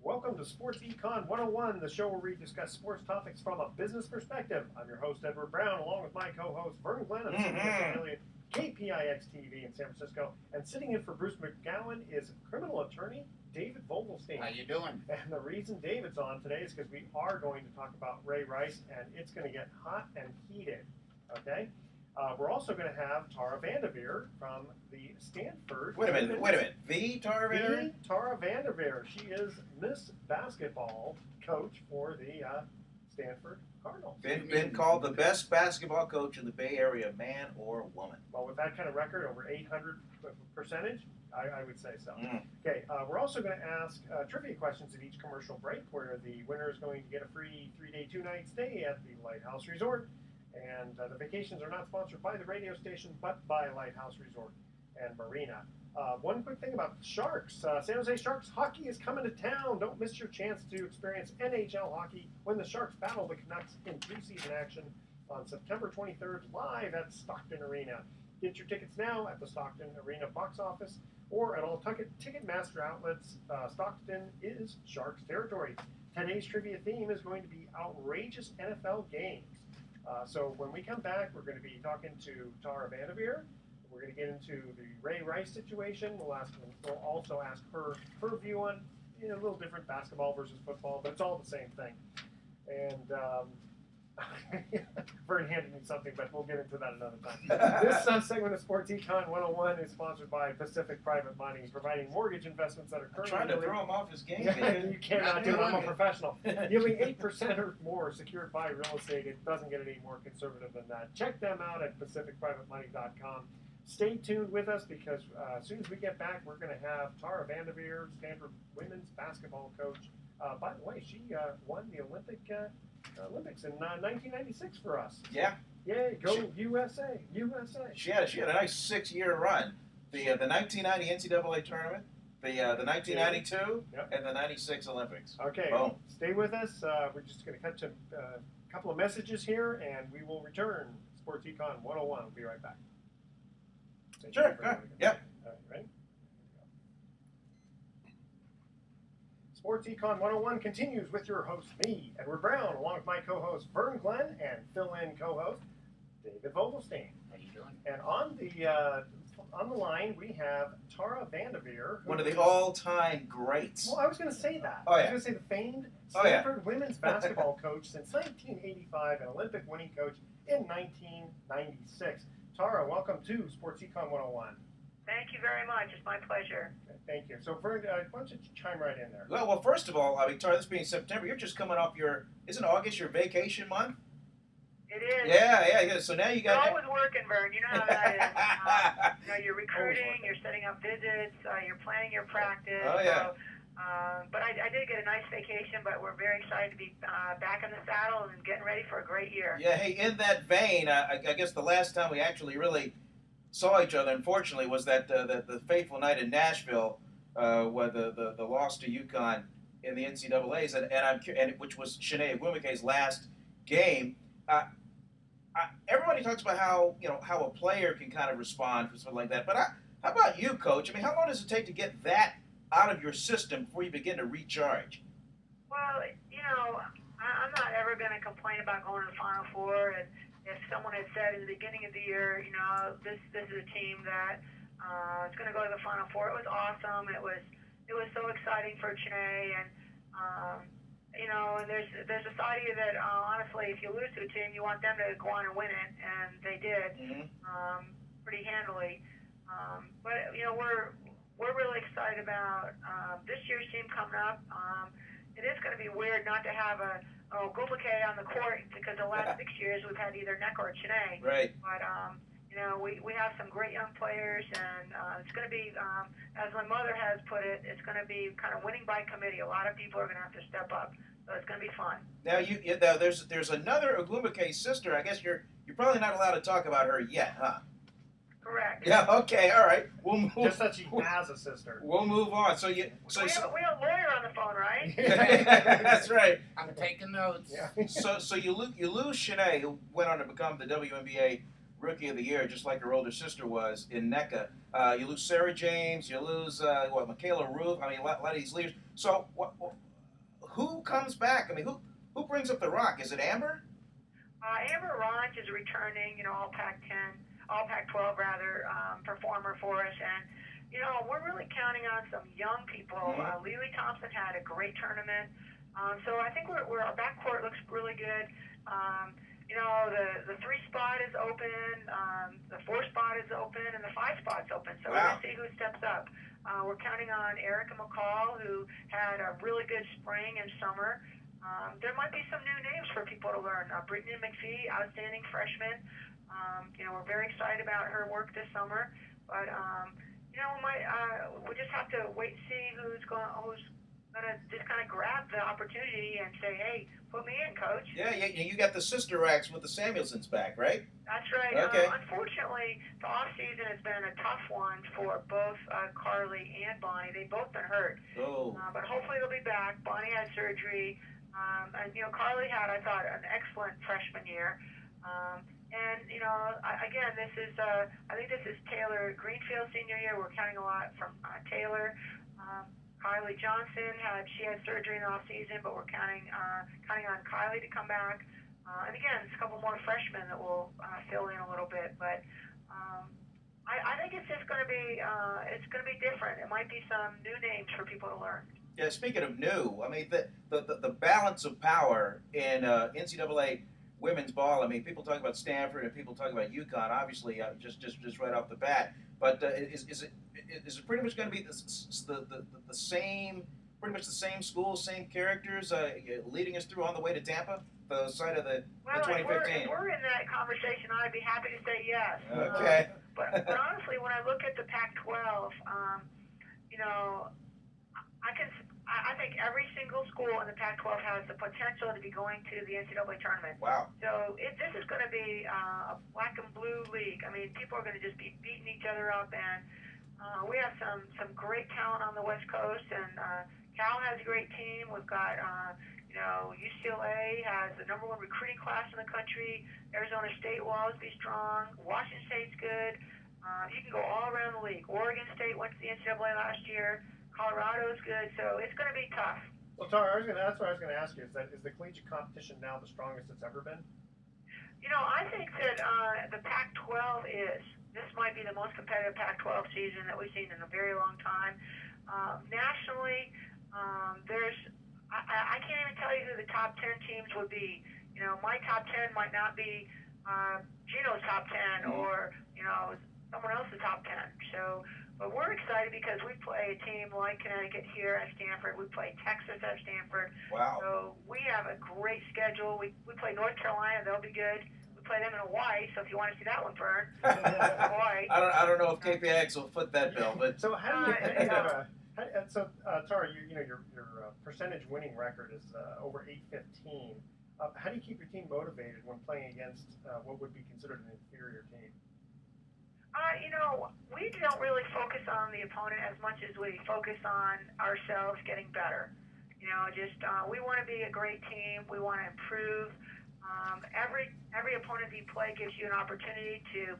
Welcome to Sports Econ 101, the show where we discuss sports topics from a business perspective. I'm your host, Edward Brown, along with my co-host, Vern Glenn of CBS affiliate KPIX TV in San Francisco. And sitting in for Bruce McGowan is criminal attorney David Vogelstein. How you doing? And the reason David's on today is because we are going to talk about Ray Rice, and it's going to get hot and heated, okay? We're also going to have Tara VanDerveer from the Stanford. Wait a minute. The Tara VanDerveer? The Tara VanDerveer. She is Miss Basketball coach for the Stanford Cardinals. Been called the best basketball coach in the Bay Area, man or woman. Well, with that kind of record, over 800 percentage, I would say so. Okay, we're also going to ask trivia questions at each commercial break, where the winner is going to get a free 3-day, 2-night stay at the Lighthouse Resort. And the vacations are not sponsored by the radio station, but by Lighthouse Resort and Marina. One quick thing about Sharks. San Jose Sharks hockey is coming to town. Don't miss your chance to experience NHL hockey when the Sharks battle the Canucks in preseason action on September 23rd, live at Stockton Arena. Get your tickets now at the Stockton Arena box office or at all Ticketmaster outlets. Stockton is Sharks territory. Today's trivia theme is going to be outrageous NFL games. So when we come back, we're going to be talking to Tara VanDerveer. We're going to get into the Ray Rice situation. We'll also ask her view on a little different basketball versus football, but it's all the same thing. And Vern handed me something, but we'll get into that another time. This segment of Sports Econ 101 is sponsored by Pacific Private Money, providing mortgage investments that are currently trying to throw him off his game. You cannot do it. I'm a professional. Yielding 8% or more secured by real estate. It doesn't get any more conservative than that. Check them out at pacificprivatemoney.com. Stay tuned with us because as soon as we get back, we're going to have Tara VanDerveer, Stanford women's basketball coach. By the way, she won the Olympics in 1996 for us. Yeah. Yay, go USA, USA. She had a nice 6-year run. The 1990 NCAA tournament, the 1992, and the 96 Olympics. Okay, Boom. Stay with us. We're just going to cut to a couple of messages here, and we will return. Sports Econ 101. We'll be right back. Sure. Yep. All right, ready? Sports Econ 101 continues with your host, me, Edward Brown, along with my co-host, Vern Glenn, and fill-in co-host, David Vogelstein. How you doing? And on the line, we have Tara VanDerveer. One of the all-time greats. Well, I was going to say that. Oh, yeah. I was going to say the famed Stanford women's basketball coach since 1985 and Olympic winning coach in 1996. Tara, welcome to Sports Econ 101. Thank you very much. It's my pleasure. Okay, thank you. So, Vern, why don't you chime right in there? Well, first of all, Tara, this being September, you're just coming off isn't August your vacation month? It is. Yeah. So now you got. You're always working, Vern. You know how that is. You're recruiting, you're setting up visits, you're planning your practice. Oh, yeah. So, but I did get a nice vacation, but we're very excited to be back in the saddle and getting ready for a great year. Yeah, hey, in that vein, I guess the last time we actually really saw each other, unfortunately, was the fateful night in Nashville, where the loss to Econ in the NCAA's, and which was Shanae Agwumeke's last game. Everybody talks about how a player can kind of respond for something like that, but how about you, Coach? I mean, how long does it take to get that out of your system before you begin to recharge? Well, I'm not ever going to complain about going to the Final Four. And if someone had said in the beginning of the year, this is a team that is going to go to the Final Four, it was awesome. It was so exciting for Chennai, and and there's a side of you that honestly, if you lose to a team, you want them to go on and win it, and they did pretty handily. But we're really excited about this year's team coming up. It is going to be weird not to have a Agwumeke on the court because the last 6 years we've had either Neck or Chennai. Right. But we have some great young players, and it's going to be, as my mother has put it, it's going to be kind of winning by committee. A lot of people are going to have to step up, so it's going to be fun. Now there's another Agwumeke sister. I guess you're probably not allowed to talk about her yet, huh? Correct. Yeah. Okay. All right. We'll move. Just that she has a sister. We'll move on. So we have a lawyer on the phone, right? That's right. I'm taking notes. Yeah. So you lose Shanae, who went on to become the WNBA Rookie of the Year, just like her older sister was in NECA. You lose Sarah James. You lose Michaela Roof. I mean, a lot of these leaders. So who comes back? I mean, who brings up the rock? Is it Amber? Amber Ronch is returning, all Pac-12 rather, performer for us, and we're really counting on some young people. Mm-hmm. Lily Thompson had a great tournament, so I think our backcourt looks really good. The 3 spot is open, the 4 spot is open, and the 5 spot's open. So we're gonna see who steps up. We're counting on Erica McCall, who had a really good spring and summer. There might be some new names for people to learn. Brittany McPhee, outstanding freshman. We're very excited about her work this summer. But we just have to wait and see who's gonna just kind of grab the opportunity and say, hey, put me in, coach. Yeah, you got the sister acts with the Samuelsons back, right? That's right. Okay. Unfortunately, the off season has been a tough one for both Carly and Bonnie. They've both been hurt. Oh. But hopefully they'll be back. Bonnie had surgery. And Carly had, I thought, an excellent freshman year. Again, this is, I think this is Taylor Greenfield senior year. We're counting a lot from Taylor. Kylie Johnson had surgery in the off season, but we're counting on Kylie to come back. And again, it's a couple more freshmen that will fill in a little bit. But I think it's just going to be different. It might be some new names for people to learn. Yeah, speaking of new, I mean, the balance of power in NCAA women's ball. I mean, people talk about Stanford and people talk about Econ, obviously, just right off the bat. But is it pretty much going to be the same, pretty much the same schools, same characters, leading us through on the way to Tampa, the site of the 2015? If we're in that conversation, I'd be happy to say yes. Okay. But honestly, when I look at the Pac-12, I think every single school in the Pac-12 has the potential to be going to the NCAA tournament. Wow. So this is going to be a black and blue league. I mean, people are going to just be beating each other up, and we have some great talent on the West Coast, and Cal has a great team. We've got, UCLA has the #1 recruiting class in the country. Arizona State will always be strong. Washington State's good. You can go all around the league. Oregon State went to the NCAA last year. Colorado's good, so it's going to be tough. Well, Tara, that's what I was going to ask you. Is the collegiate competition now the strongest it's ever been? I think that the Pac-12 is. This might be the most competitive Pac-12 season that we've seen in a very long time. Nationally, I can't even tell you who the top 10 teams would be. My top 10 might not be Gino's top 10 or, someone else's top 10. So. But we're excited because we play a team like Connecticut here at Stanford. We play Texas at Stanford. Wow. So we have a great schedule. We play North Carolina. They'll be good. We play them in Hawaii. So if you want to see that one burn, Hawaii. I don't know if KPX will foot that bill, but so how do you Tara, your percentage winning record is over 815. How do you keep your team motivated when playing against what would be considered an inferior team? We don't really focus on the opponent as much as we focus on ourselves getting better. We want to be a great team. We want to improve. Every opponent you play gives you an opportunity to,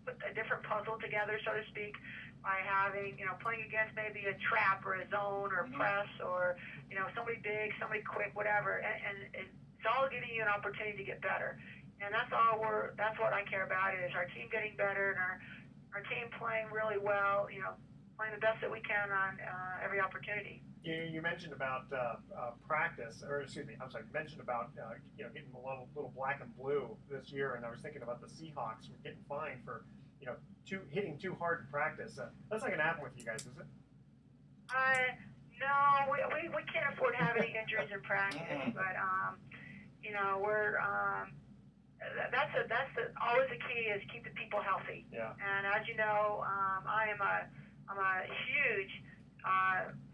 put a different puzzle together, so to speak, by having, playing against maybe a trap or a zone or press or, somebody big, somebody quick, whatever. And it's all giving you an opportunity to get better. And that's what I care about is our team getting better and our team playing really well, playing the best that we can on every opportunity. You mentioned about practice, you mentioned about getting a little black and blue this year, and I was thinking about the Seahawks were getting fined for hitting too hard in practice. That's not going to happen with you guys, is it? No, we can't afford to have any injuries in practice, but we're. That's always the key is keep the people healthy. Yeah. And as you know, I'm a huge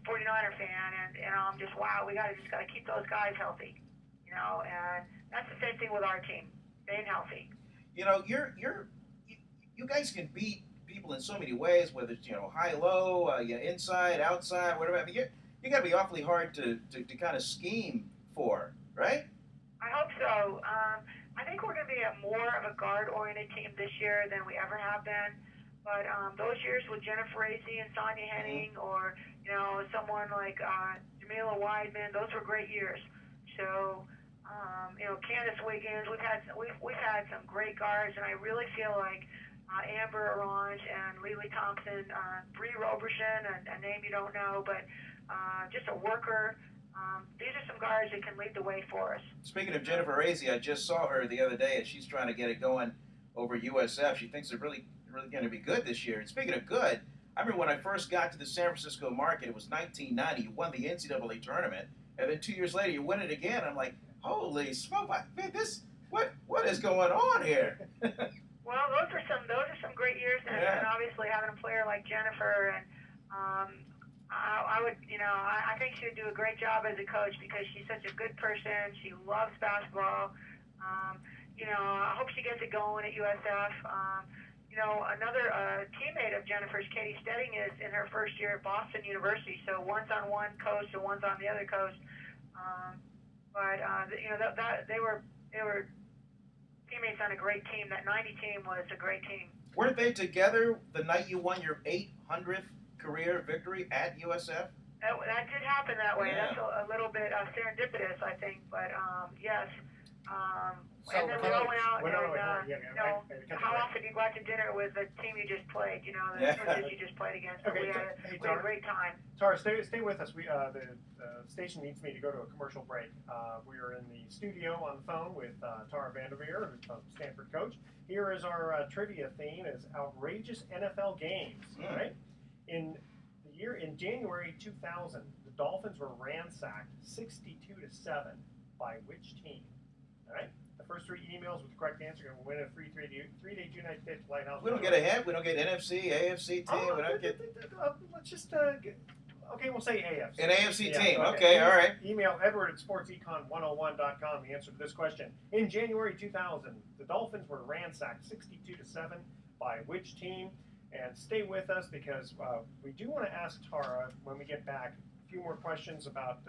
49er fan, and I'm just we just gotta keep those guys healthy, and that's the same thing with our team, staying healthy. You guys can beat people in so many ways, whether it's high low, inside, outside, whatever. I mean, you got to be awfully hard to kind of scheme for, right? I hope so. I think we're going to be more of a guard-oriented team this year than we ever have been. But those years with Jennifer Acey and Sonia Henning, or someone like Jamila Weidman, those were great years. So Candace Wiggins, we've had some great guards, and I really feel like Amber Orange and Lily Thompson, Bree Roberson, a name you don't know, but just a worker. These are some guards that can lead the way for us. Speaking of Jennifer Acey, I just saw her the other day, and she's trying to get it going over USF. She thinks they're really going to be good this year. And speaking of good, I remember when I first got to the San Francisco market, it was 1990. You won the NCAA tournament, and then 2 years later, you win it again. I'm like, holy smoke! Man, what is going on here? Well, those are some great years, and obviously having a player like Jennifer, and I think she would do a great job as a coach because she's such a good person. She loves basketball. I hope she gets it going at USF. Another teammate of Jennifer's, Katie Stedding, is in her first year at Boston University. So one's on one coast and one's on the other coast. They were teammates on a great team. That 90 team was a great team. Weren't they together the night you won your 800th career victory at USF? That did happen that way. Yeah. That's a little bit serendipitous, I think. But yes. So and then we all went out how often you go out to dinner with the team you just played, the coaches you just played against. So we had a great time. Tara, stay with us. The station needs me to go to a commercial break. We are in the studio on the phone with Tara VanDerveer, Stanford coach. Here is our trivia theme: is outrageous NFL games. Right? In January 2000, the Dolphins were ransacked 62-7 by which team? All right. The first three emails with the correct answer are going to win a free three-day, 2-night stay at the Lighthouse. We don't get a hit. We don't get NFC, AFC team. We don't get. Let's just okay. We'll say AFC. An AFC team. So, okay. All right. Email Edward at sportsecon101.com the answer to this question. In January 2000, the Dolphins were ransacked 62-7 by which team? And stay with us because we do want to ask Tara when we get back a few more questions about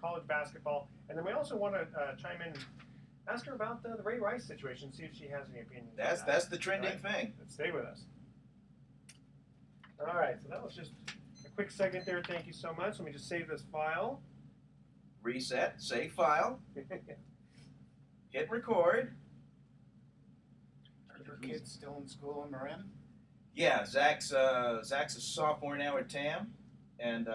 college basketball, and then we also want to chime in. Ask her about the Ray Rice situation, see if she has any opinion. That's the trending thing. Stay with us. All right, so that was just a quick segment there. Thank you so much. Let me just save this file. Reset, save file, hit record. Are your kids still in school in Marin? Yeah, Zach's a sophomore now at TAM, and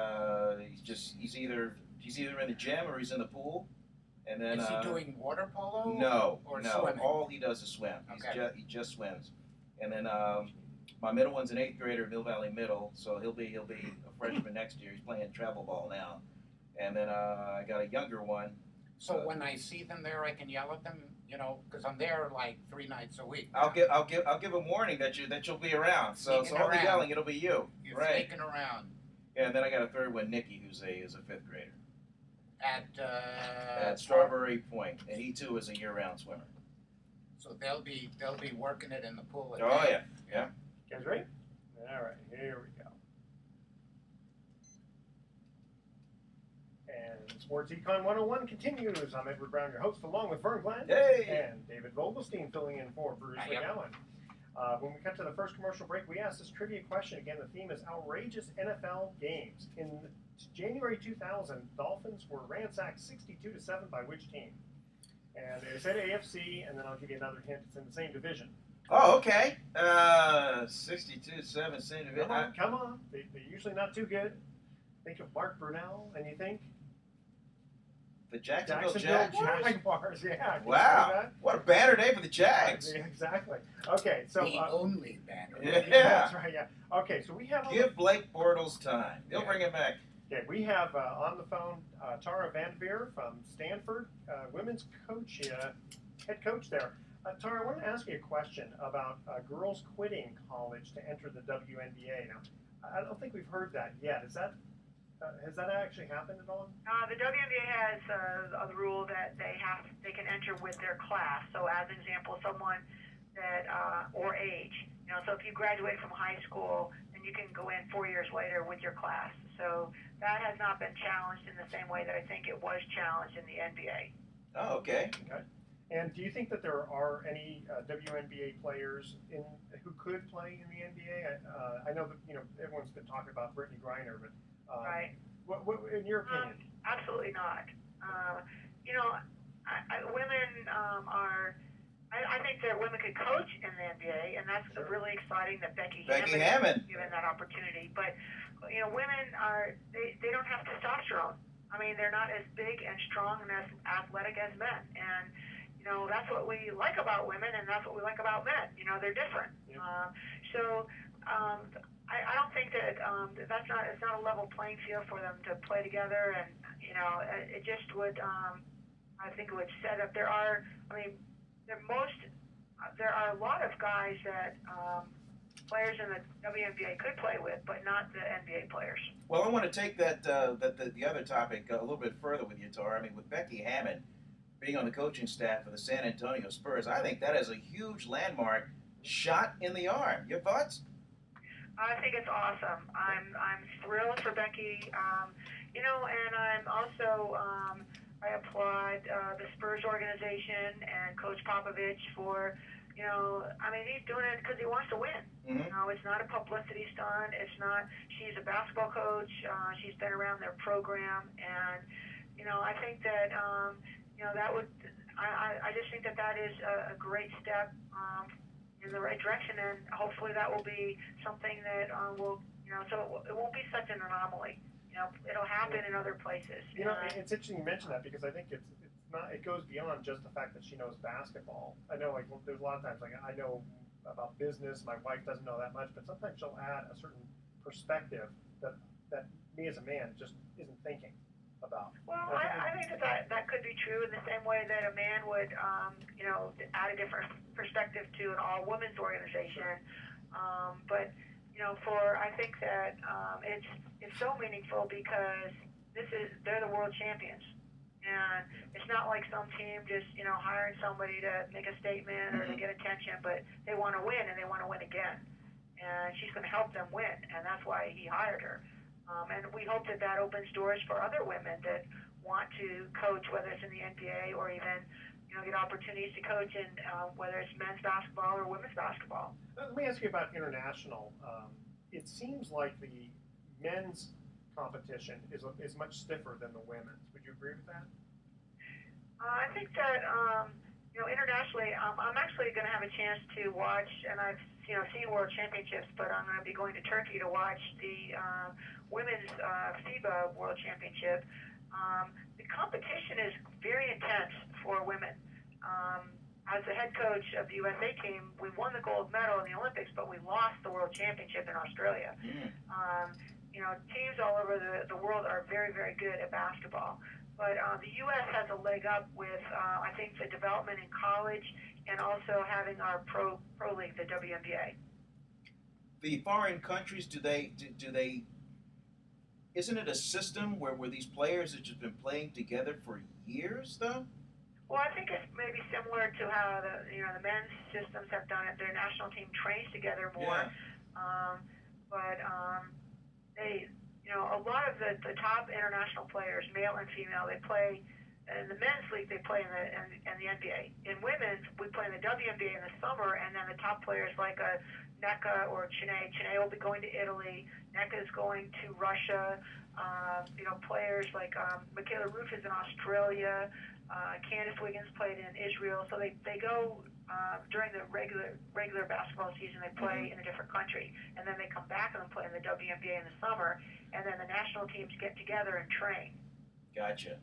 he's either in the gym or he's in the pool. And then, is he doing water polo? No, swimming? All he does is swim. Okay. He just swims. And then my middle one's an 8th grader at Mill Valley Middle, so he'll be a freshman next year. He's playing travel ball now. And then I got a younger one. So when I see them there, I can yell at them, because I'm there like 3 nights a week. I'll give a warning that you'll be around. So all the yelling, it'll be you. You're right. sneaking around. Yeah, and then I got a third one, Nikki, who's a 5th grader. At Strawberry Point, and he too is a year-round swimmer. So they'll be working it in the pool. Oh yeah. You guys ready? All right, here we go. And Sports Econ 101 continues. I'm Edward Brown, your host, along with Vern Glenn and David Vogelstein, filling in for Bruce McGowan. When we cut to the first commercial break, we asked this trivia question. Again, the theme is outrageous NFL games. In January 2000, Dolphins were ransacked 62-7 by which team? And they said AFC, and then I'll give you another hint. It's in the same division. Oh, okay. 62-7, same division. Come on. They're usually not too good. Think of Mark Brunell, and you think? The Jacksonville Jaguars. Yeah. Wow. What a banner day for the Jags. Yeah, exactly. Okay, so the only banner. Yeah. That's right. Yeah. Okay, so we have. Give Blake Bortles time. He'll bring him back. Okay, we have on the phone Tara VanDerveer from Stanford, women's coach, head coach there. Tara, I want to ask you a question about girls quitting college to enter the WNBA. Now, I don't think we've heard that yet. Has that actually happened at all? The WNBA has a rule that they can enter with their class. So, as an example, someone that or age. So if you graduate from high school, then you can go in 4 years later with your class. So that has not been challenged in the same way that I think it was challenged in the NBA. Oh, okay. And do you think that there are any WNBA players who could play in the NBA? I know that everyone's been talking about Brittany Griner, but Right. What in your opinion? Absolutely not. Women are. I think that women could coach in the NBA, and that's Sure. really exciting that Becky Hammond. is given that opportunity. But women are they don't have testosterone. I mean, they're not as big and strong and as athletic as men, and that's what we like about women, and that's what we like about men. They're different. Yep. I don't think that it's not a level playing field for them to play together, and it just would. I think it would set up. There are a lot of guys that players in the WNBA could play with, but not the NBA players. Well, I want to take the other topic a little bit further with you, Tara. I mean, with Becky Hammond being on the coaching staff for the San Antonio Spurs, I think that is a huge landmark shot in the arm. Your thoughts? I think it's awesome. I'm thrilled for Becky. And I'm also I applaud the Spurs organization and Coach Popovich for he's doing it because he wants to win. Mm-hmm. It's not a publicity stunt. It's not. She's a basketball coach. She's been around their program, and I think that that would. I just think that is a great step in the right direction, and hopefully that will be something that will. So it won't be such an anomaly. It'll happen in other places. It's interesting you mention that because I think it's not. It goes beyond just the fact that she knows basketball. I know, there's a lot of times, I know about business. My wife doesn't know that much, but sometimes she'll add a certain perspective that me as a man just isn't thinking about. Well, I think that could be true in the same way that a man would, add a different perspective to an all-women's organization. But I think that it's so meaningful because they're the world champions. And it's not like some team just, hiring somebody to make a statement or to get attention, but they want to win and they want to win again. And she's going to help them win, and that's why he hired her. And we hope that opens doors for other women that want to coach, whether it's in the NBA or even, get opportunities to coach in whether it's men's basketball or women's basketball. Let me ask you about international. It seems like the men's competition is much stiffer than the women's. Would you agree with that? I think that internationally, I'm actually going to have a chance to watch, and I've seen World Championships, but I'm going to be going to Turkey to watch the women's FIBA World Championship. The competition is very intense for women. As the head coach of the USA team, we won the gold medal in the Olympics, but we lost the World Championship in Australia. Teams all over the world are very, very good at basketball. But the U.S. has a leg up with, I think, the development in college and also having our pro league, the WNBA. The foreign countries, isn't it a system where these players have just been playing together for years, though? Well, I think it's maybe similar to how the men's systems have done it. Their national team trains together more, but they, a lot of the top international players, male and female, they play in the men's league. They play in the NBA. In women's, we play in the WNBA in the summer, and then the top players like Nneka or Chine. Chine will be going to Italy. Nneka is going to Russia. Players like Michaela Roof is in Australia. Candace Wiggins played in Israel, so they go during the regular basketball season. They play in a different country, and then they come back and play in the WNBA in the summer, and then the national teams get together and train. Gotcha.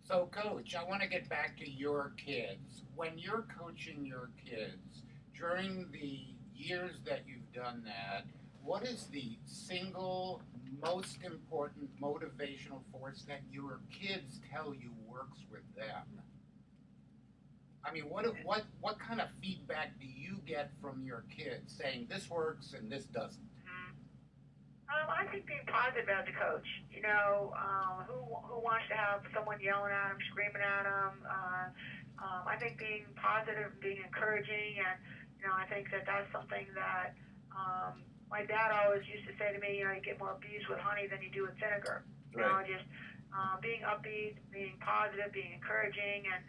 So, Coach, I want to get back to your kids. When you're coaching your kids, during the years that you've done that, what is the single most important motivational force that your kids tell you works with them? I mean, what kind of feedback do you get from your kids saying this works and this doesn't? I think being positive as a coach. Who wants to have someone yelling at them, screaming at them? I think being positive, being encouraging, and I think that's something that my dad always used to say to me. You get more bees with honey than you do with vinegar. Right. being upbeat, being positive, being encouraging, and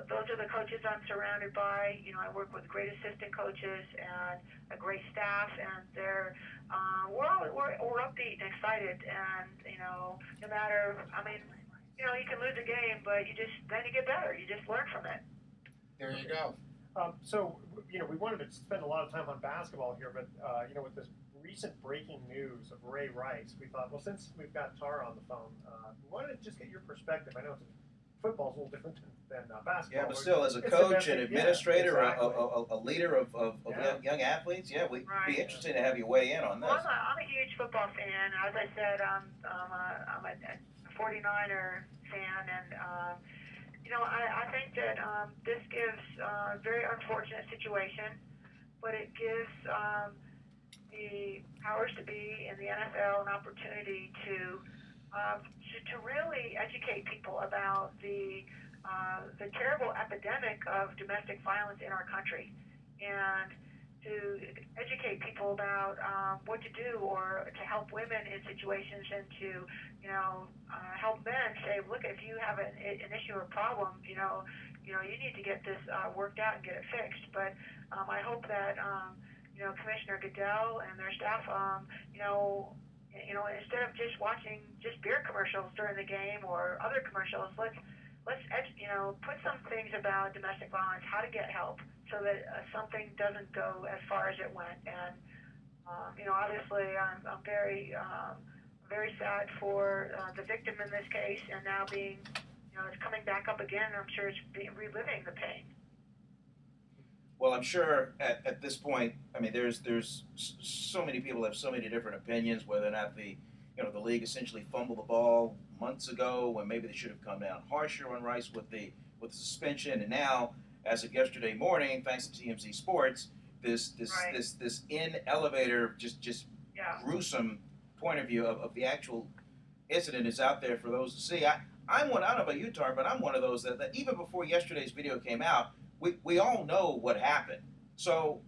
those are the coaches I'm surrounded by. You know, I work with great assistant coaches and a great staff, and we're upbeat and excited, and no matter, you can lose a game, but then you get better. You just learn from it. There you go. So, we wanted to spend a lot of time on basketball here, but, with this recent breaking news of Ray Rice, we thought, well, since we've got Tara on the phone, we wanted to just get your perspective. I know football's a little different than basketball. Yeah, but still, as a coach, an administrator, a leader of young athletes, we'd be interested to have you weigh in on this. Well, I'm a huge football fan. As I said, I'm a 49er fan, and I think that this gives a very unfortunate situation, but it gives the powers to be in the NFL an opportunity to really educate people about the terrible epidemic of domestic violence in our country, and to educate people about what to do or to help women in situations, and to help men say, look, if you have an issue or problem, you need to get this worked out and get it fixed. But I hope that Commissioner Goodell and their staff, instead of just watching just beer commercials during the game or other commercials, let's put some things about domestic violence, how to get help, so that something doesn't go as far as it went. And obviously, I'm very very sad for the victim in this case, and now being it's coming back up again. I'm sure it's reliving the pain. Well, I'm sure at this point, there's so many people have so many different opinions whether or not the league essentially fumbled the ball months ago, when maybe they should have come down harsher on Rice with the suspension, and now, as of yesterday morning, thanks to TMZ Sports, this in elevator just gruesome point of view of the actual incident is out there for those to see. I don't know about you, Tar, but I'm one of those that even before yesterday's video came out, we all know what happened. So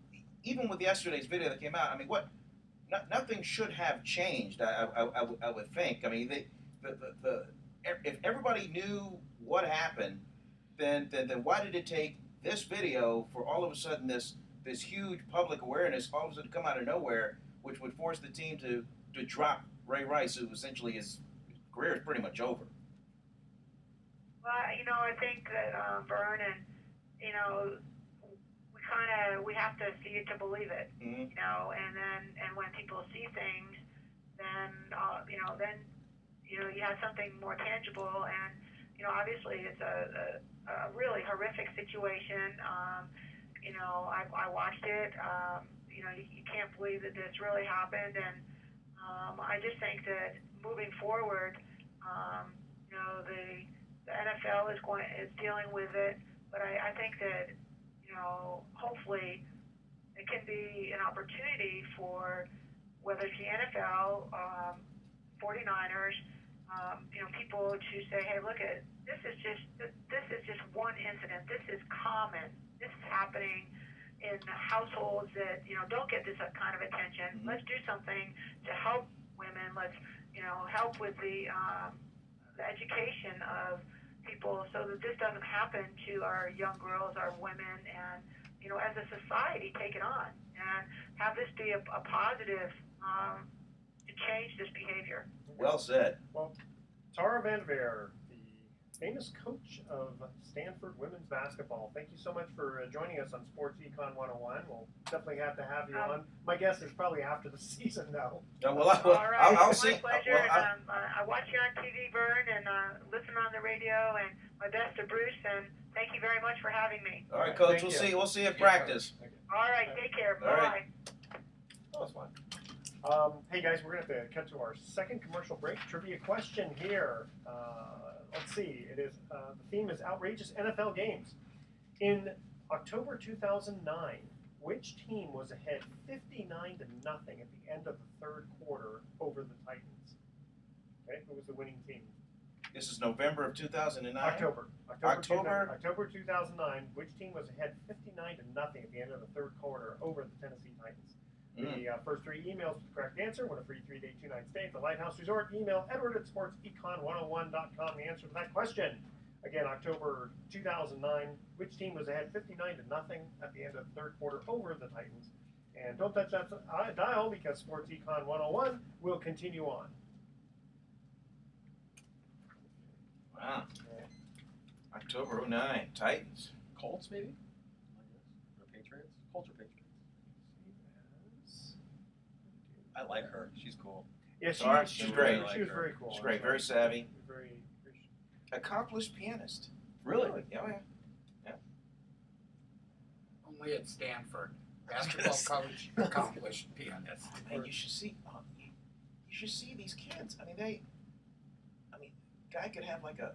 even with yesterday's video that came out, nothing should have changed. I would think. If everybody knew what happened, then why did it take this video for all of a sudden this huge public awareness all of a sudden come out of nowhere, which would force the team to drop Ray Rice, who essentially his career is pretty much over? Well, I think that Vern, and we have to see it to believe it. Mm-hmm. And when people see things, then you have something more tangible, and obviously it's a really horrific situation. I watched it. You can't believe that this really happened, and I just think that moving forward, the NFL is dealing with it, but I think that hopefully it can be an opportunity for whether it's the NFL, 49ers, people to say, hey, look, this is just one incident. This is common. This is happening in households that don't get this kind of attention. Mm-hmm. Let's do something to help women. Let's help with the education of people, so that this doesn't happen to our young girls, our women, and as a society, take it on and have this be a positive to change this behavior. Well said. Well, Tara VanDerveer, the famous coach of Stanford women's basketball, thank you so much for joining us on Sports Econ 101. We'll definitely have to have you on. My guess is probably after the season, though. All right. I'll see. My pleasure. I watch you on TV, Vern, and listen on the radio. And my best to Bruce. And thank you very much for having me. All right, Coach. We'll see you at practice. All right. Take care. Bye. Right. That was fun. Hey guys, we're going to have to cut to our second commercial break. Trivia question here. Let's see. It is the theme is outrageous NFL games. In October 2009, which team was ahead 59-0 at the end of the third quarter over the Titans? Okay, who was the winning team? This is November of 2009. October. October? October 2009. Which team was ahead 59-0 at the end of the third quarter over the Tennessee Titans? The first 3 emails with the correct answer win a free 3-day, 2-night stay at the Lighthouse Resort. Email edward@sportsecon101.com the answer to that question. Again, October 2009, which team was ahead 59-0 at the end of the third quarter over the Titans? And don't touch that dial because Sports Econ 101 will continue on. Wow. October 09, Titans. Colts, maybe? Or Patriots? Colts or Patriots? I like her. She's cool. Yeah, She's great. She was very cool. She's great, very savvy. Very. Accomplished pianist. Really? Oh, yeah. Only at Stanford. Basketball coach, accomplished pianist. Man, you should see these kids. I mean, guy could have like a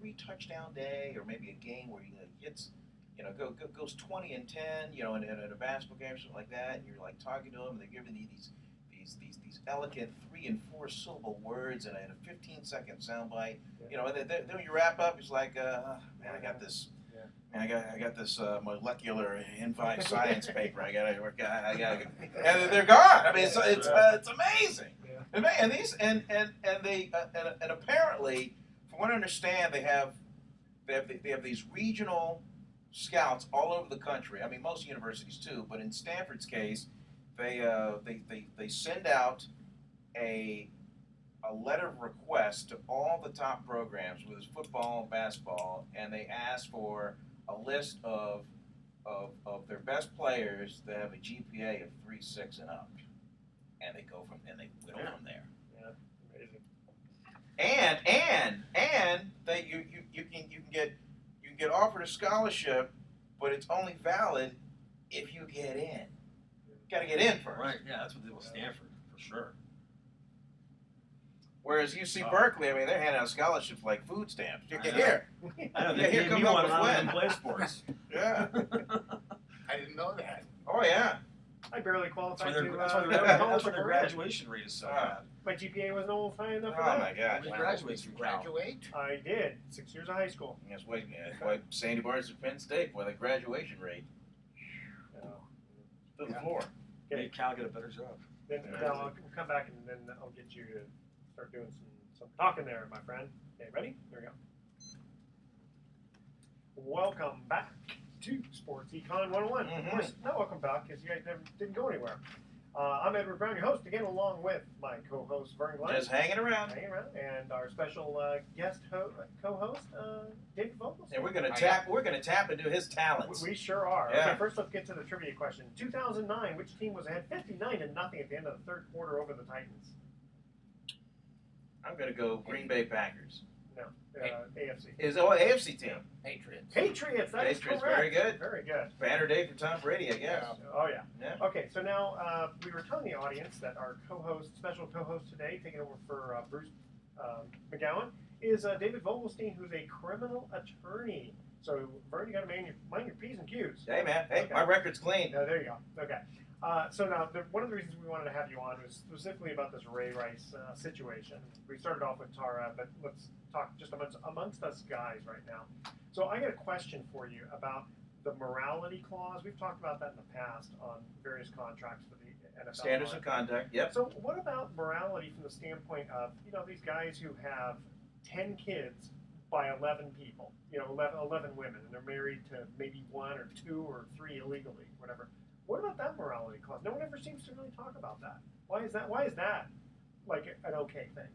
3-touchdown day, or maybe a game where he hits, goes 20 and 10, in a basketball game or something like that. And you're like talking to him, and they're giving you these elegant 3- and 4-syllable words and a 15-second soundbite. And then when you wrap up, it's like, man, I got this. Man, I got this molecular in-5 science paper. I gotta work. I gotta, and they're gone. I mean, it's amazing. Yeah. And apparently, from what I understand, they have these regional scouts all over the country. I mean, most universities too, but in Stanford's case, they send out a letter of request to all the top programs, whether it's football and basketball, and they ask for a list of their best players that have a GPA of 3.6 and up, and they whittle from there. Yeah, amazing. And you can get offered a scholarship, but it's only valid if you get in. Got to get in first. Right, yeah, that's what they did with Stanford, for sure. Whereas UC Berkeley, I mean, they're handing out scholarships like food stamps. You get here. I know, Yeah, they here, gave come me up one with and I when. didn't play sports. Yeah. I didn't know that. Oh, yeah. I barely That's qualified why to their, college for Korea. graduation rate is so bad. My GPA wasn't almost high enough for Oh, that. my gosh. They graduate from Cal. Graduate? I did. 6 years of high school. That's why Sandy Barnes at Penn State, where the graduation rate to the floor. Okay. Made Cal get a better job. Then I'll come back and then I'll get you to start doing some talking there, my friend. Okay, ready? Here we go. Welcome back to Sports Econ 101. Of course, not welcome back because you guys didn't go anywhere. I'm Edward Brown, your host, again, along with my co-host, Vern Glenn. Just hanging around. And our special guest co-host, David Vogelstein. And we're gonna tap into his talents. We sure are. Yeah. Okay, first let's get to the trivia question. 2009, which team was ahead 59-0 at the end of the third quarter over the Titans? I'm gonna go Green Bay Packers. No, AFC. AFC team. Patriots. Patriots, that is Patriots, correct. very good. Very good. Banner day for Tom Brady, I guess. Oh, yeah. Yeah. Okay, so now we were telling the audience that our special co-host today, taking over for Bruce McGowan, is David Vogelstein, who's a criminal attorney. So, Vern, you got to mind your P's and Q's. Hey, man. Hey, Okay. my record's clean. No, there you go. Okay. So now, one of the reasons we wanted to have you on was specifically about this Ray Rice situation. We started off with Tara, but let's talk just amongst us guys right now. So I got a question for you about the morality clause. We've talked about that in the past on various contracts for the NFL. Standards of conduct. Yep. So what about morality from the standpoint of, these guys who have 10 kids by 11 people, 11 women, and they're married to maybe 1 or 2 or 3 illegally, whatever. What about that morality clause? No one ever seems to really talk about that. Why is that like an okay thing?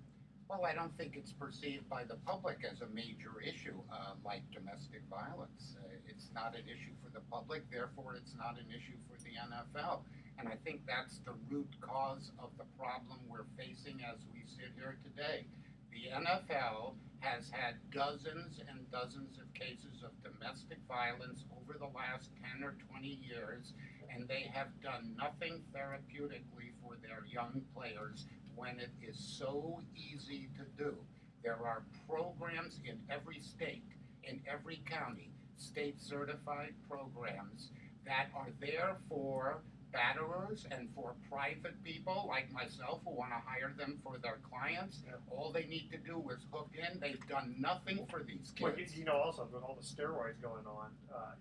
Well, I don't think it's perceived by the public as a major issue like domestic violence. It's not an issue for the public, therefore it's not an issue for the NFL. And I think that's the root cause of the problem we're facing as we sit here today. The NFL has had dozens and dozens of cases of domestic violence over the last 10 or 20 years, and they have done nothing therapeutically for their young players when it is so easy to do. There are programs in every state, in every county, state-certified programs that are there for batterers and for private people like myself who want to hire them for their clients. Yeah. All they need to do is hook in. They've done nothing for these Well, kids. also with all the steroids going on,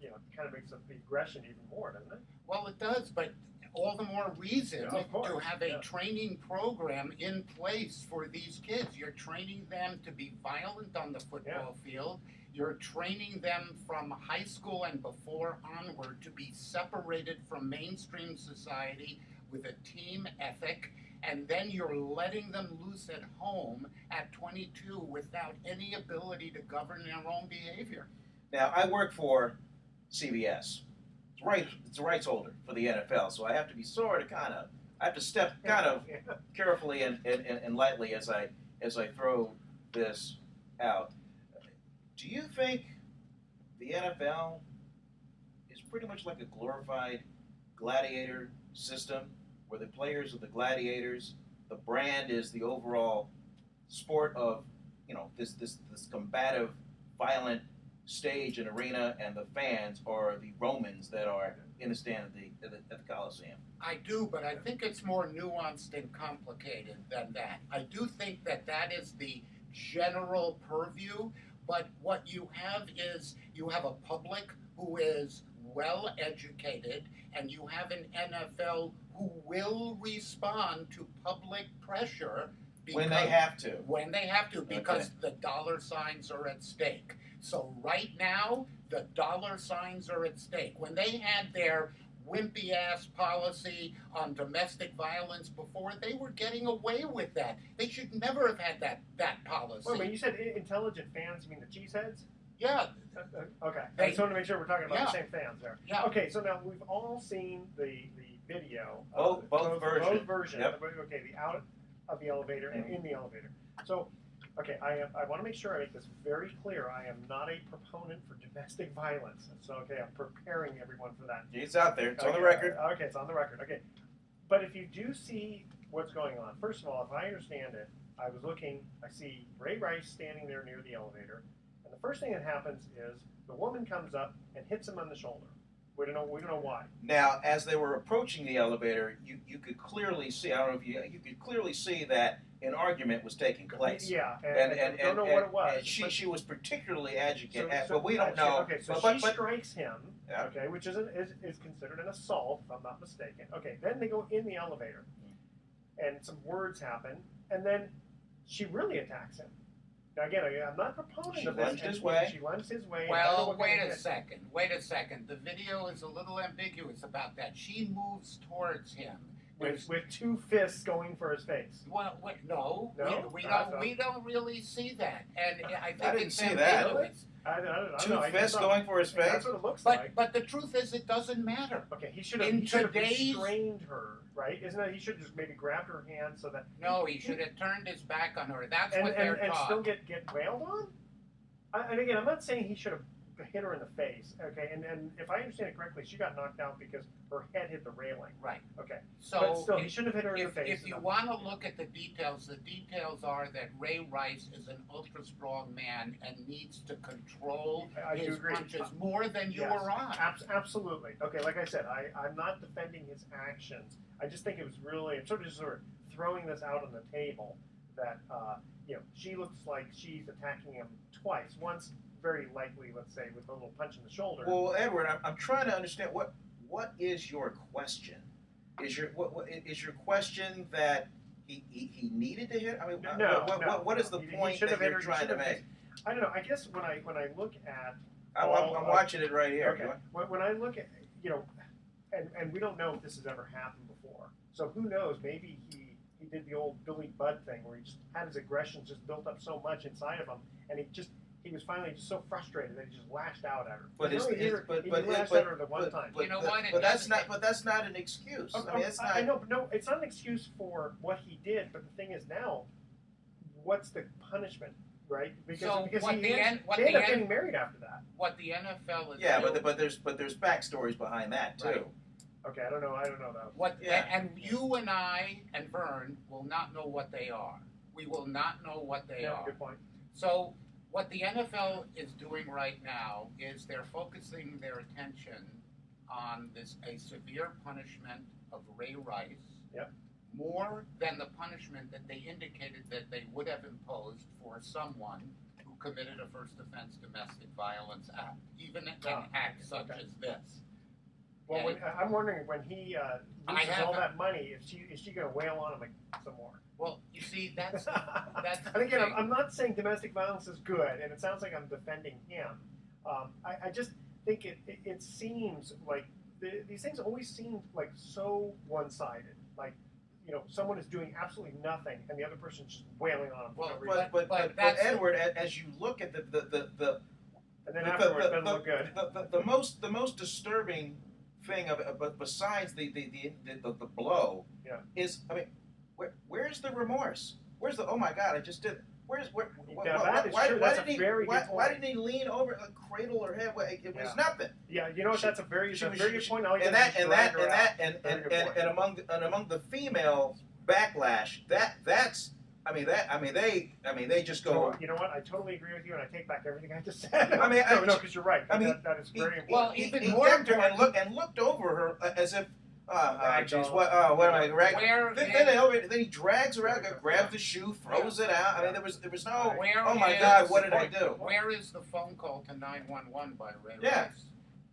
it kind of makes the aggression even more, doesn't it? Well, it does, but all the more reason Yeah, of course, to have a yeah. training program in place for these kids. You're training them to be violent on the football field. You're training them from high school and before onward to be separated from mainstream society with a team ethic, and then you're letting them loose at home at 22 without any ability to govern their own behavior. Now, I work for CBS. It's a rights holder for the NFL, so I have to be I have to step kind of carefully and lightly as I throw this out. Do you think the NFL is pretty much like a glorified gladiator system, where the players are the gladiators, the brand is the overall sport of, this combative, violent stage and arena, and the fans are the Romans that are in the stand at the Coliseum? I do, but I think it's more nuanced and complicated than that. I do think that is the general purview, but what you have is you have a public who is well educated, and you have an NFL who will respond to public pressure When they have to. When they have to, because the dollar signs are at stake. So right now, the dollar signs are at stake. When they had their wimpy ass policy on domestic violence before, they were getting away with that. They should never have had that policy. Wait, when you said intelligent fans, you mean the cheeseheads? Yeah. Okay. I just want to make sure we're talking about the same fans there. Yeah. Okay, so now we've all seen the video. Both versions. Both versions. Yep. Okay, the out of the elevator and in the elevator. So, okay, I want to make sure I make this very clear. I am not a proponent for domestic violence. So, okay, I'm preparing everyone for that. It's out there. It's on the Okay, record. Okay, it's on the record. Okay. But if you do see what's going on, first of all, if I understand it, I see Ray Rice standing there near the elevator, and the first thing that happens is the woman comes up and hits him on the shoulder. We don't know why. Now, as they were approaching the elevator, you could clearly see, I don't know if you could clearly see that an argument was taking place. Yeah, and I don't know what it was. And she was particularly agitated, So but we don't know. Okay, so but, she but, strikes him, Yeah. okay, which is considered an assault, if I'm not mistaken. Okay, then they go in the elevator, and some words happen, and then she really attacks him. Now, again, I'm not a proponent of this. She lunged his way. She lunged his way. I don't know Well, what kind of hit. wait a second. The video is a little ambiguous about that. She moves towards him. With two fists going for his face. Well, no, No? we don't really see that, and I think didn't it's see that. ambiguous. I don't two know. fists going for his face. That's what it looks like. But the truth is, it doesn't matter. Okay, he should have restrained her, right? Isn't that he should have just maybe grabbed her hand so that? No, he should have turned his back on her. That's and, what they're and taught. still get wailed on. And again, I'm not saying he should have hit her in the face. Okay, and if I understand it correctly, she got knocked out because her head hit the railing. Right. Okay. So But still, he shouldn't have hit her in the face. If you want to look at the details are that Ray Rice is an ultra strong man and needs to control I do his agree. punches more than you Yes, or I. Absolutely. Okay, like I said, I'm not defending his actions. I just think it was really, I'm sort of throwing this out on the table that, she looks like she's attacking him twice. Once, very likely, let's say, with a little punch in the shoulder. Well, Edward, I'm trying to understand what is your question? Is your question that he needed to hit? I mean, what is the point that you're trying to make? I don't know. I guess when I look at, I'm watching it right here. Okay. When I look at, and we don't know if this has ever happened before. So who knows? Maybe he did the old Billy Budd thing where he just had his aggression just built up so much inside of him, and he was finally just so frustrated that he just lashed out at her. But he lashed at her the one time. You know what? But that's not an excuse. I mean, it's not. I know, but no, it's not an excuse for what he did. But the thing is now, what's the punishment, right? Because they end up getting married after that. What the NFL is doing, but there's backstories behind that too. Right. Okay, I don't know though. And you and I and Vern will not know what they are. We will not know what they are. Good point. So what the NFL is doing right now is they're focusing their attention on a severe punishment of Ray Rice. Yep. More than the punishment that they indicated that they would have imposed for someone who committed a first offense domestic violence act, even an act such as this. Well, when, I'm wondering when he loses all haven't- that money, is she going to wail on him some more? Well, you see, that's and again, the thing. I'm not saying domestic violence is good, and it sounds like I'm defending him. I just think it seems like these things always seem like so one-sided. Like, you know, someone is doing absolutely nothing, and the other person's just wailing on them for Well, no reason. But that's- Edward, as you look at the And then afterwards, it doesn't look good. the most disturbing thing besides the blow is, I mean, where's the remorse? Where's the, oh my God, I just did it. Why didn't he lean over, cradle her head? It was nothing. Yeah, you know what? That's a very good point. And among the female backlash, they just go. You know what? I totally agree with you, and I take back everything I just said. Because you're right. That is very important. Well, He even more decked her important, and looked over her as if, Ragdoll. what am I? Where Then he drags her out, grabs the shoe, throws it out. I mean, there was no. Where Oh my is- God, what did I do? Where is the phone call to 911 by Ray Yeah. Rice?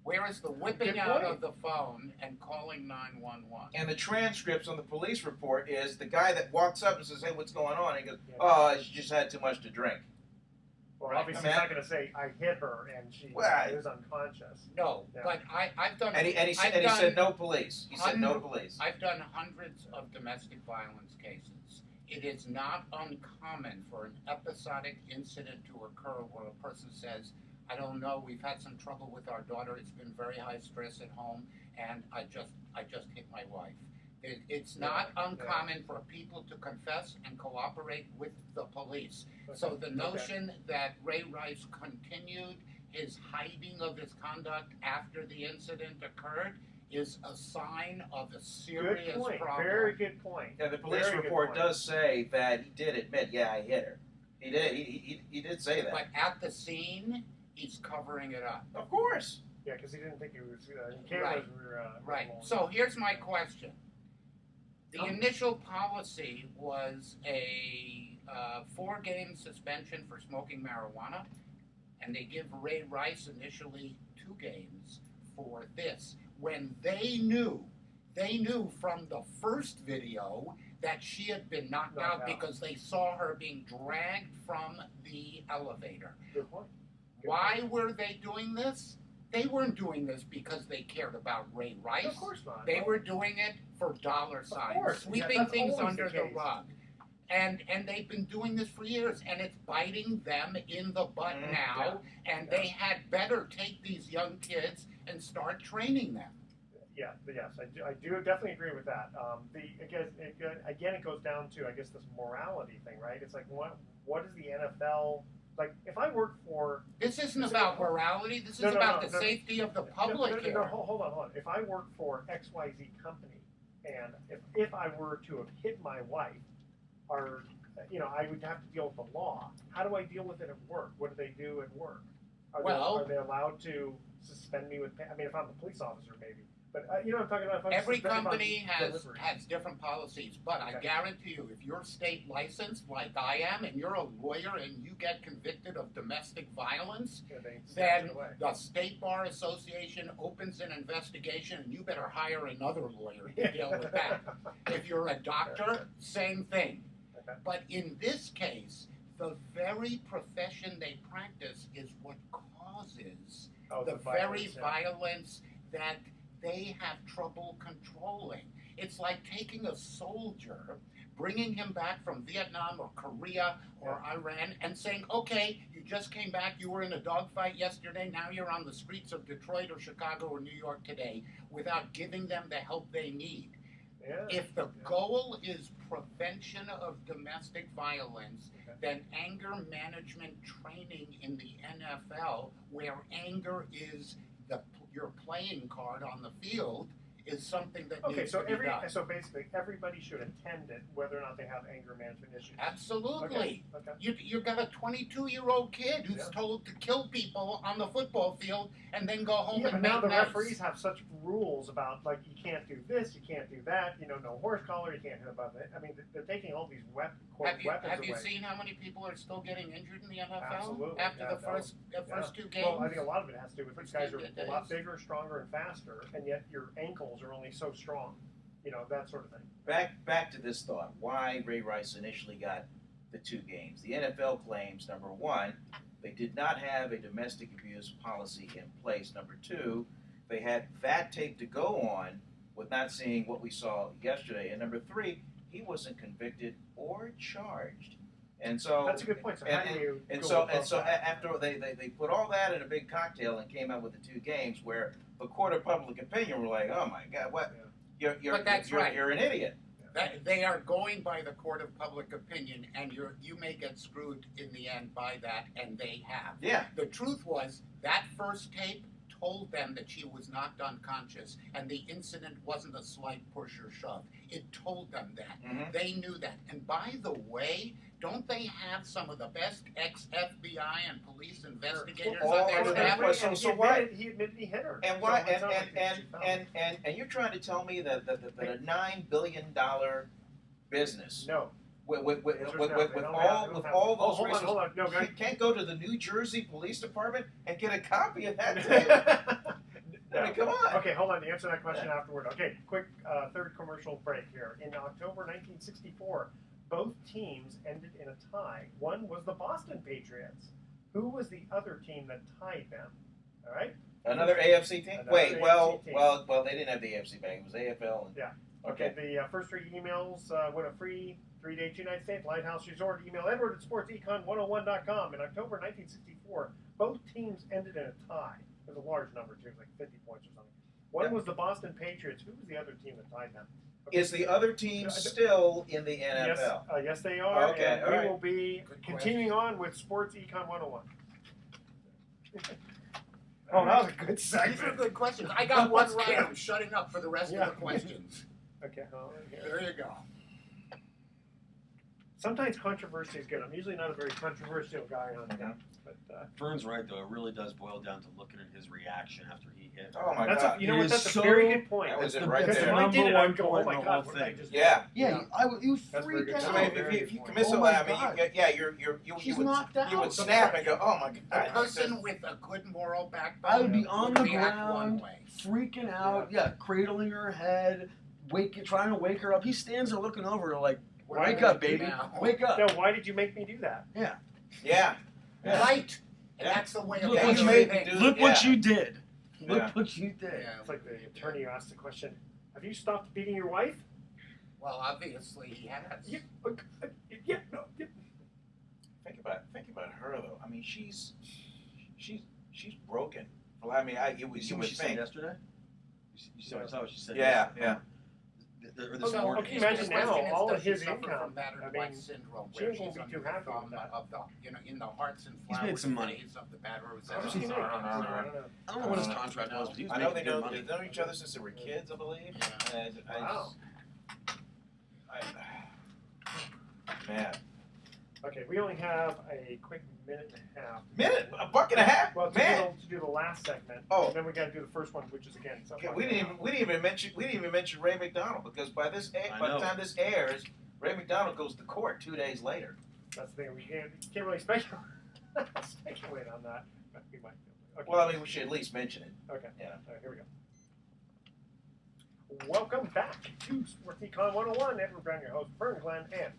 Where is the whipping Good out point. of the phone and calling 911? And the transcripts on the police report is the guy that walks up and says, "Hey, what's going on?" And he goes, Yeah. "Oh, she just had too much to drink." Well, Right. obviously, he's not going to say I hit her and she Well, was unconscious. No, Yeah. but I've done. And he I've said done- no police. He said no police. I've done hundreds of domestic violence cases. It is not uncommon for an episodic incident to occur where a person says, I don't know, we've had some trouble with our daughter, it's been very high stress at home, and I just hit my wife. It's not uncommon for people to confess and cooperate with the police. So the notion that Ray Rice continued his hiding of his conduct after the incident occurred is a sign of a serious Good point. problem. Very good point. Yeah, the police Very good report point. does say that he did admit, yeah, I hit her. He did. He did say that. But at the scene, he's covering it up. Of course. Yeah, because he didn't think he was. Cameras were. Right. rolling. So here's my question. The initial policy was a 4-game suspension for smoking marijuana, and they give Ray Rice initially 2 games for this. When they knew from the first video that she had been knocked out because they saw her being dragged from the elevator. Good point. Why were they doing this? They weren't doing this because they cared about Ray Rice. Of course not. They were doing it for dollar signs, course. sweeping That's things always under the the case. rug. And they've been doing this for years, and it's biting them in the butt now, and they had better take these young kids and start training them. Yeah, yes, I do definitely agree with that. Again, it goes down to, I guess, this morality thing, right? It's like, what is the NFL, like, if I work for... This isn't about morality, this is about the safety of the public here. Hold on. If I work for XYZ company, and if I were to have hit my wife, I would have to deal with the law. How do I deal with it at work? What do they do at work? Are they allowed to suspend me with pay? I mean, if I'm a police officer, maybe. But you know what I'm talking about? If I'm Every suspended company on has delivery. different policies, but I guarantee you, if you're state licensed like I am, and you're a lawyer and you get convicted of domestic violence, Yeah, they then snatch it away. the State Bar Association opens an investigation, and you better hire another lawyer to deal with that. If you're a doctor, same thing. Okay. But in this case, the very profession they practice is what causes the very violence that they have trouble controlling. It's like taking a soldier, bringing him back from Vietnam or Korea or Iran and saying, okay, you just came back, you were in a dogfight yesterday, now you're on the streets of Detroit or Chicago or New York today, without giving them the help they need. Yeah. If the goal is prevention of domestic violence, then anger management training in the NFL, where anger is your playing card on the field, is something that Okay, needs so to be done. so basically everybody should attend it, whether or not they have anger management issues. Absolutely. Okay. You got a 22-year-old kid who's Yeah. told to kill people on the football field and then go home Yeah, and but make now the nuts. referees have such rules about, like, you can't do this, you can't do that, no horse collar, you can't hit above it. I mean, they're taking all these weapons Have you away. seen how many people are still getting injured in the NFL Absolutely, after yeah, the first two games? Well, I think a lot of it has to do with these guys are First a lot days. bigger, stronger, and faster, and yet your ankles are only so strong. That sort of thing. Back to this thought. Why Ray Rice initially got the 2 games. The NFL claims, number 1, they did not have a domestic abuse policy in place. Number 2, they had that tape to go on with not seeing what we saw yesterday. And number 3, he wasn't convicted or charged. And so That's a good point. So how do you after they put all that in a big cocktail and came out with the 2 games where the court of public opinion were like, oh my God, what? But that's right. You're an idiot. They are going by the court of public opinion, and you may get screwed in the end by that, and they have. Yeah. The truth was that first tape told them that she was knocked unconscious, and the incident wasn't a slight push or shove. It told them that. Mhm. They knew that. And by the way, don't they have some of the best ex-FBI and police investigators Well, on their all staff? of them. So why? He admitted he hit her. And So why? it's not like she fell. And you're trying to tell me that a $9 billion business No. with Answer's no. They don't have- all they with don't all have- those reasons hold on. No, guys. can't go to the New Jersey Police Department and get a copy of that tape? I mean, come on. Okay, hold on. To answer that question afterward. Okay, quick third commercial break here. In October 1964, both teams ended in a tie. One was the Boston Patriots. Who was the other team that tied them? All right. Another AFC team? Another Wait, AFC well, team. well, they didn't have the AFC back. It was AFL. And, Yeah. Okay. The first 3 emails win a free 3-day 2-night stay at Lighthouse Resort. Email Edward at sportsecon101.com. In October 1964, both teams ended in a tie. It was a large number, too. It was like 50 points or something. One was the Boston Patriots. Who was the other team that tied them? Okay. Is the other team still in the NFL? Yes, they are. Okay, and all we right. will be Good continuing on with Sports Econ 101. Oh, that was a good These are segment. good questions. I got one right. I'm shutting up for the rest of the questions. Okay, hold on here. There you go. Sometimes controversy is good. I'm usually not a very controversial guy on here, but Vern's right, though. It really does boil down to looking at his reaction after he hit. Oh my that's God! you know It what? is That's a so- very good point. That was That's it the- right that's Because there. if I did it, Number I'd go, one oh my point in the God, whole what did I thing. just Yeah. Yeah, you That's very freak good. So out. if you point. commit Oh to my that, I mean, God. you She's would knocked out. you would snap and go, oh my God! A person with a good moral backbone I would be on the react one ground, way. freaking out, cradling her head, trying to wake her up. He stands there looking over her like, wake up, baby, Now. wake up. No, why did you make me do that? Yeah. Right. And Yeah. that's the way of Look Yeah, what you you made everything. me do Look what yeah. you did. Yeah. Look what you did. Yeah. It's like the attorney who asked the question, have you stopped beating your wife? Well, obviously he has. Yeah, no. Yeah. Think about her though. I mean, she's broken. Well, I mean, You see you what would she said think. yesterday? You saw what she said Yeah, yesterday? yeah. Or Oh, this no, morning. okay, imagine The question now, is, all does of she his suffer income, from battered I wife mean, syndrome, she where ain't gonna she's be under too the happy with thumb that. of the, in the hearts and He's flowers made some money. phase of the batterers. How much do you make? No. I don't know what his contract was, but he was I know making they good know money. they've known each other since they were kids, I believe. Yeah. And Wow. Man, Okay, we only have a quick minute and a half. a buck and a half, Well, man. to do the last segment. Oh. And then we got to do the first one, which is again. Okay, we didn't even mention Ray McDonald because by the time this airs, Ray McDonald goes to court 2 days later. That's the thing. We can't really speculate on that. But we might. Okay. Well, I mean, we should at least mention it. Okay. Yeah. All right, here we go. Welcome back to Sports Econ 101. Edward Brown, your host, Vern Glenn, and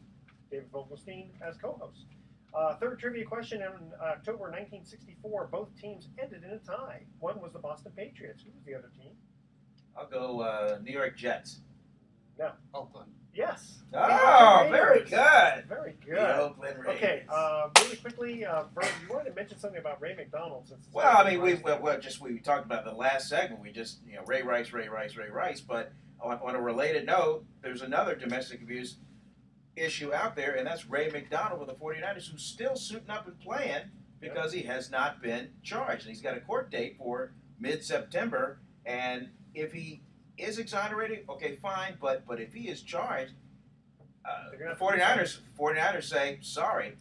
David Vogelstein as co-hosts. Third trivia question. In October 1964, both teams ended in a tie. One was the Boston Patriots. Who was the other team? I'll go New York Jets. Oakland. Yes. Oh, The very Raiders. good. Very The good. Oakland Raiders. Okay, really quickly, Vern, you wanted to mention something about Ray McDonald. Since Well, I mean, we talked about the last segment. We just, Ray Rice. But on a related note, there's another domestic abuse issue out there, and that's Ray McDonald with the 49ers, who's still suiting up and playing because he has not been charged. And he's got a court date for mid-September, and if he is exonerated, okay, fine. But if he is charged, They're the gonna have to do 49ers say, sorry,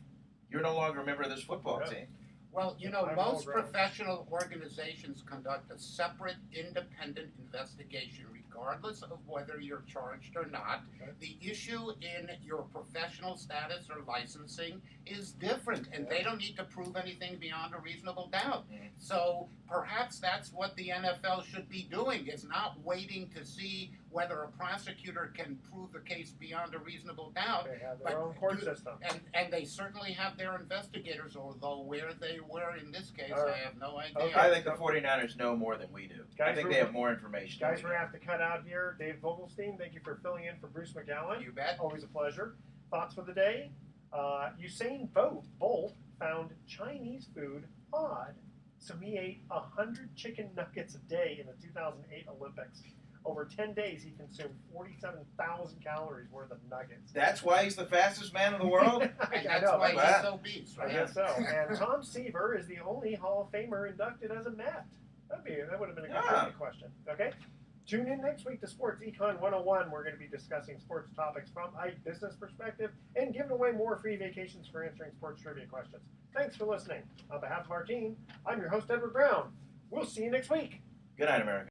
you're no longer a member of this football Yeah. team. Well, you know, I'm most all ground. professional organizations conduct a separate independent investigation regardless of whether you're charged or not. Okay. The issue in your professional status or licensing is different, and they don't need to prove anything beyond a reasonable doubt. Mhm. So perhaps that's what the NFL should be doing, is not waiting to see whether a prosecutor can prove the case beyond a reasonable doubt. They have But their own court do- system. And they certainly have their investigators, although where they were in this case, All right. I have no idea. Okay. I think the 49ers know more than we do. I Guys, think we're- they have more information. Guys, than we're we going to have to cut out here. Dave Vogelstein, thank you for filling in for Bruce McGowan. You bet. Always a pleasure. Thoughts for the day? Usain Bolt found Chinese food odd, so he ate 100 chicken nuggets a day in the 2008 Olympics. Over 10 days, he consumed 47,000 calories worth of nuggets. That's why he's the fastest man in the world? And I that's know. why Wow. he's obese, I right? guess so. And Tom Seaver is the only Hall of Famer inducted as a Met. That would have been a good Yeah. trivia question. Okay. Tune in next week to Sports Econ 101. We're going to be discussing sports topics from a business perspective and giving away more free vacations for answering sports trivia questions. Thanks for listening. On behalf of our team, I'm your host, Edward Brown. We'll see you next week. Good night, America.